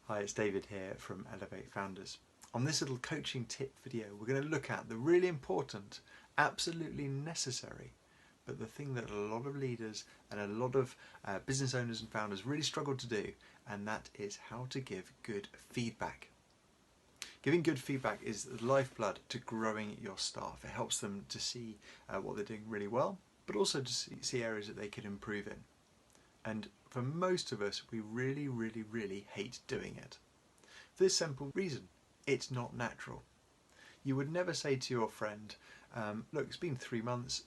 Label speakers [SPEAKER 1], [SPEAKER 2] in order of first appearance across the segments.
[SPEAKER 1] Hi, it's David here from Elevate Founders. On this little coaching tip video, we're going to look at the really important, absolutely necessary, but the thing that a lot of leaders and a lot of business owners and founders really struggle to do, and that is how to give good feedback. Giving good feedback is the lifeblood to growing your staff. It helps them to see what they're doing really well, but also to see areas that they can improve in. And for most of us, we really hate doing it. For this simple reason, it's not natural. You would never say to your friend, look, it's been 3 months,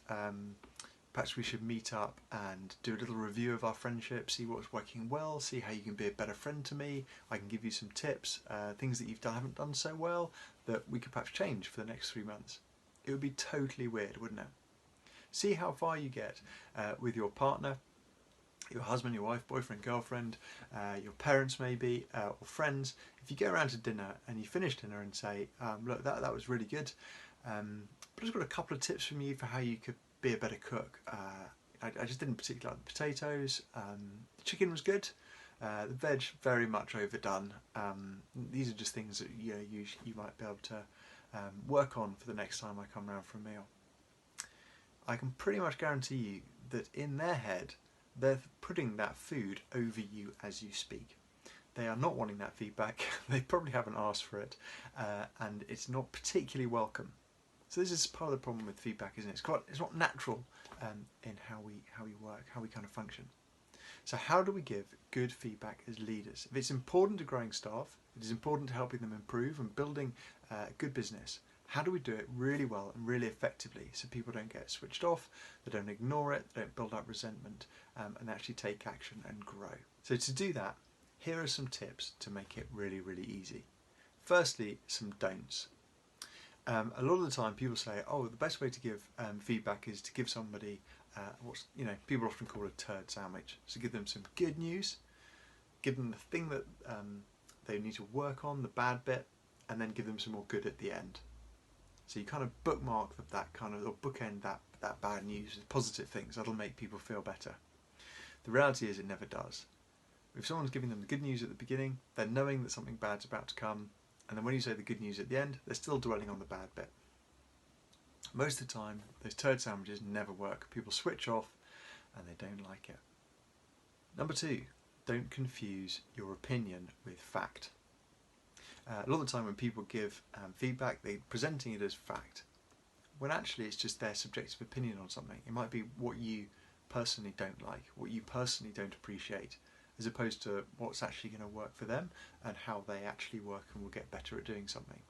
[SPEAKER 1] perhaps we should meet up and do a little review of our friendship, see what's working well, see how you can be a better friend to me, I can give you some tips, things that haven't done so well that we could perhaps change for the next 3 months. It would be totally weird, wouldn't it? See how far you get with your partner, your husband, your wife, boyfriend, girlfriend, your parents maybe, or friends. If you go around to dinner and you finish dinner and say, look, that was really good, but I've just got a couple of tips from you for how you could be a better cook. I just didn't particularly like the potatoes, the chicken was good, the veg very much overdone. These are just things that you might be able to work on for the next time I come round for a meal. I can pretty much guarantee you that in their head, they're putting that food over you as you speak. They are not wanting that feedback, they probably haven't asked for it, and it's not particularly welcome. So this is part of the problem with feedback, isn't it? It's not natural in how we work, how we kind of function. So how do we give good feedback as leaders? If it's important to growing staff, it is important to helping them improve and building a good business, how do we do it really well and really effectively so people don't get switched off, they don't ignore it, they don't build up resentment, and actually take action and grow? So to do that, here are some tips to make it really easy. Firstly, some don'ts. A lot of the time people say, oh, the best way to give feedback is to give somebody what people often call a turd sandwich. So give them some good news, give them the thing that they need to work on, the bad bit, and then give them some more good at the end. So you kind of bookmark that kind of, or bookend that bad news with positive things. That'll make people feel better. The reality is it never does. If someone's giving them the good news at the beginning, they're knowing that something bad's about to come, and then when you say the good news at the end, they're still dwelling on the bad bit. Most of the time, those turd sandwiches never work. People switch off and they don't like it. Number 2, don't confuse your opinion with fact. A lot of the time when people give feedback, they're presenting it as fact, when actually it's just their subjective opinion on something. It might be what you personally don't like, what you personally don't appreciate, as opposed to what's actually going to work for them and how they actually work and will get better at doing something.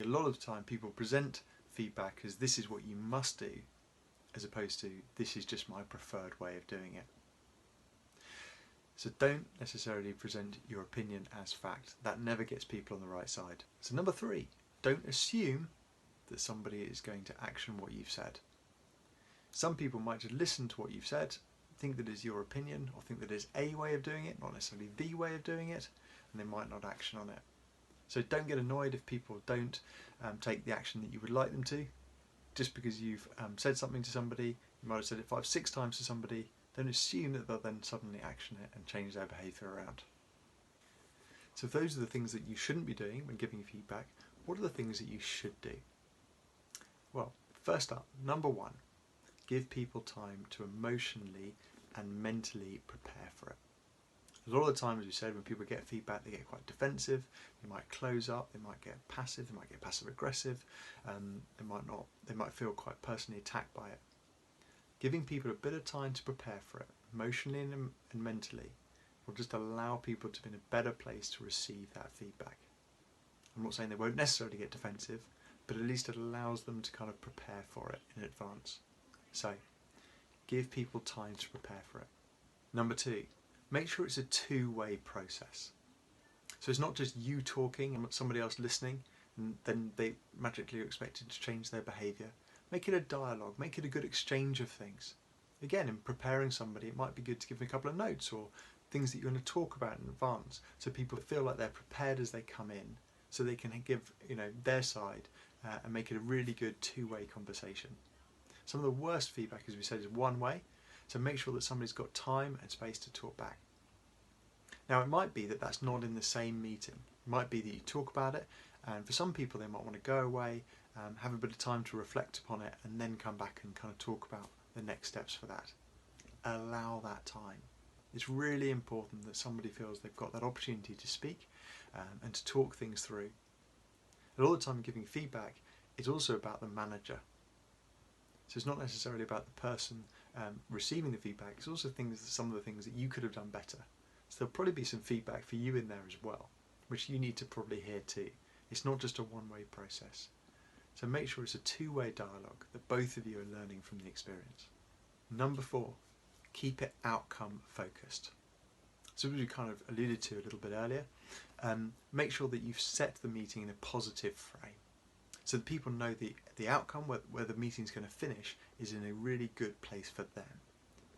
[SPEAKER 1] A lot of the time people present feedback as this is what you must do, as opposed to this is just my preferred way of doing it. So don't necessarily present your opinion as fact. That never gets people on the right side. So number 3, don't assume that somebody is going to action what you've said. Some people might just listen to what you've said, think that is your opinion, or think that is a way of doing it, not necessarily the way of doing it, and they might not action on it. So don't get annoyed if people don't take the action that you would like them to. Just because you've said something to somebody, you might have said it 5-6 times to somebody, don't assume that they'll then suddenly action it and change their behaviour around. So if those are the things that you shouldn't be doing when giving feedback, what are the things that you should do? Well, first up, number 1, give people time to emotionally and mentally prepare for it. A lot of the time, as we said, when people get feedback, they get quite defensive, they might close up, they might get passive, they might get passive aggressive, they might feel quite personally attacked by it. Giving people a bit of time to prepare for it, emotionally and mentally, will just allow people to be in a better place to receive that feedback. I'm not saying they won't necessarily get defensive, but at least it allows them to kind of prepare for it in advance. So, give people time to prepare for it. Number 2, make sure it's a two-way process. So it's not just you talking and somebody else listening, and then they magically are expected to change their behaviour. Make it a dialogue, make it a good exchange of things. Again, in preparing somebody, it might be good to give them a couple of notes or things that you're going to talk about in advance, so people feel like they're prepared as they come in, so they can give their side and make it a really good two-way conversation. Some of the worst feedback, as we said, is one way, so make sure that somebody's got time and space to talk back. Now it might be that that's not in the same meeting. It might be that you talk about it, and for some people they might want to go away, have a bit of time to reflect upon it, and then come back and kind of talk about the next steps for that. Allow that time. It's really important that somebody feels they've got that opportunity to speak and to talk things through. A lot of the time giving feedback is also about the manager. So it's not necessarily about the person receiving the feedback, it's also some of the things that you could have done better. So there'll probably be some feedback for you in there as well, which you need to probably hear too. It's not just a one-way process. So make sure it's a two-way dialogue, that both of you are learning from the experience. Number 4, keep it outcome focused. So as we kind of alluded to a little bit earlier, make sure that you've set the meeting in a positive frame. So that people know the outcome, where the meeting's going to finish, is in a really good place for them.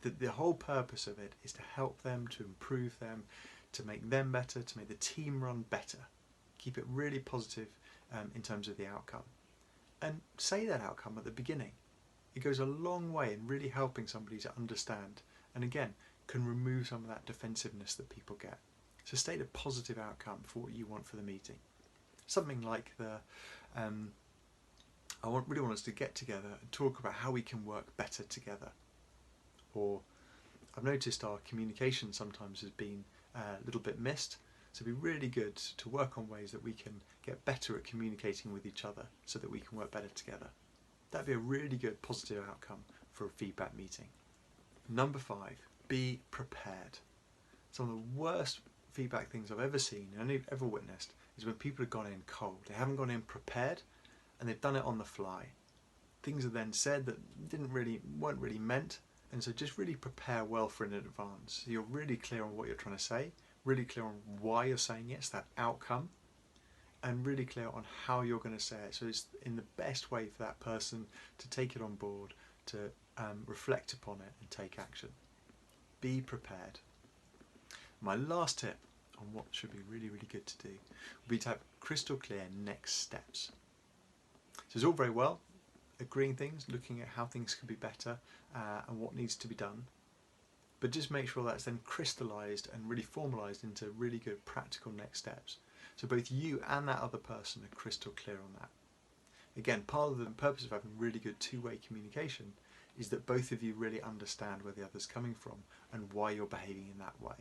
[SPEAKER 1] That the whole purpose of it is to help them, to improve them, to make them better, to make the team run better. Keep it really positive in terms of the outcome. And say that outcome at the beginning. It goes a long way in really helping somebody to understand, and again, can remove some of that defensiveness that people get. So state a positive outcome for what you want for the meeting. Something like I really want us to get together and talk about how we can work better together. Or I've noticed our communication sometimes has been a little bit missed, so it'd be really good to work on ways that we can get better at communicating with each other so that we can work better together. That'd be a really good positive outcome for a feedback meeting. Number 5, be prepared. Some of the worst feedback things I've ever seen and ever witnessed is when people have gone in cold. They haven't gone in prepared and they've done it on the fly. Things are then said that weren't really meant, and so just really prepare well for it in advance. So you're really clear on what you're trying to say, really clear on why you're saying it, it's that outcome, and really clear on how you're going to say it. So it's in the best way for that person to take it on board, to reflect upon it and take action. Be prepared. My last tip on what should be really, really good to do would be to have crystal clear next steps. So it's all very well agreeing things, looking at how things could be better and what needs to be done, but just make sure that's then crystallised and really formalised into really good practical next steps. So both you and that other person are crystal clear on that. Again, part of the purpose of having really good two-way communication is that both of you really understand where the other's coming from and why you're behaving in that way.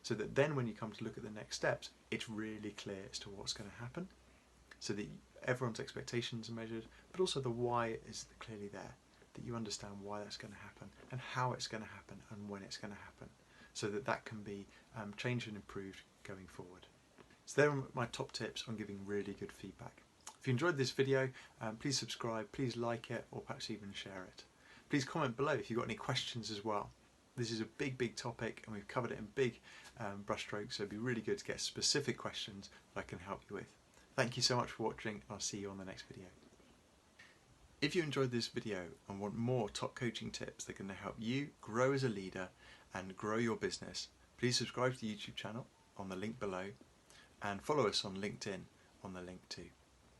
[SPEAKER 1] So that then when you come to look at the next steps, it's really clear as to what's going to happen, so that everyone's expectations are measured, but also the why is clearly there, that you understand why that's going to happen and how it's going to happen and when it's going to happen, so that that can be changed and improved going forward. So there are my top tips on giving really good feedback. If you enjoyed this video, please subscribe, please like it, or perhaps even share it. Please comment below if you've got any questions as well. This is a big, big topic and we've covered it in big brushstrokes, so it'd be really good to get specific questions that I can help you with. Thank you so much for watching, and I'll see you on the next video. If you enjoyed this video and want more top coaching tips that are going to help you grow as a leader and grow your business, please subscribe to the YouTube channel on the link below and follow us on LinkedIn on the link too.